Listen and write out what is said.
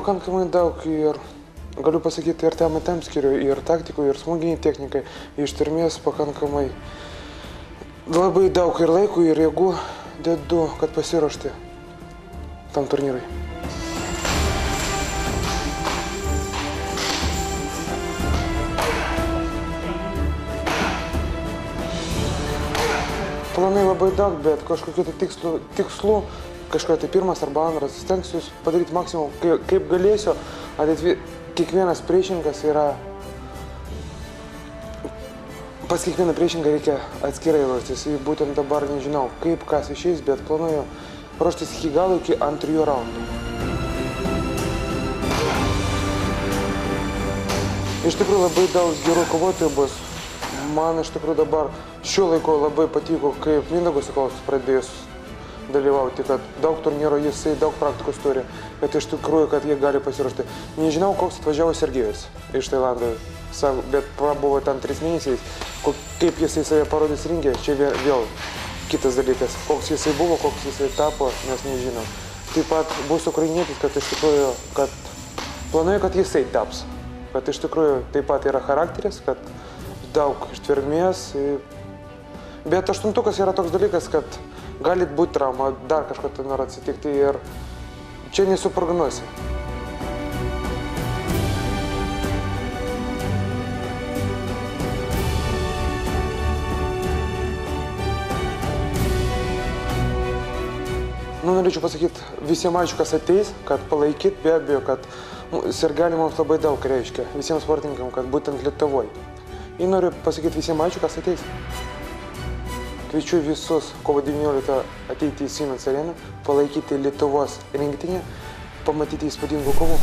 pakankamai daug ir galiu pasakyti, ir tem skiriu, ir taktikų, ir smūginiai technikai, ištvermės pakankamai labai daug ir laiko, ir jėgų dedu, kad pasiruošti tam turnyrui. Planai labai daug, bet kažkokiu tai tikslu, kažkokia tai pirmas arba antras, stengsiuosi padaryti maksimum, kaip galėsiu. Kiekvienas priešininkas yra, pas kiekvieną priešininką reikia atskirai ruoštis. Būtent dabar nežinau, kaip kas išeis, bet planuoju ruoštis iki galo, iki antrųjų raundų. Iš tikrųjų labai daug gerų kovotojų bus. Man iš tikrųjų dabar šiuo laiku labai patiko, kaip Mindaugas Sokolovas pradėjus dalyvauti, kad daug turnyrų jisai, daug praktikos turi, bet iš tikrųjų, kad jie gali pasiruošti. Nežinau, koks atvažiavo Sergejus iš Tailando, bet prabuvo ten 3 mėnesiais, kaip jisai save parodys ringe, čia vėl kitas dalykas. Koks jisai buvo, koks jisai tapo, mes nežinom. Taip pat bus ukrainietis, kad iš tikrųjų, kad planuoju, kad jisai taps. Kad iš tikrųjų taip pat yra charakteris, kad daug ištvermės. Bet aštuntukas yra toks dalykas, kad gali būti trauma, dar kažko tai nori atsitikti ir čia nesuprognosi. Norėčiau pasakyti visiems ačiū, kas ateis, kad palaikyt, be abejo, kad sirgaliai mums labai daug reiškia, visiems sportininkams, kad būtent Lietuvoje. Ir noriu pasakyti visiems ačiū, kas ateis. Kviečiu visus kovo 19 ateiti į Siemens areną, palaikyti Lietuvos rinktinę, pamatyti įspūdingų kovų.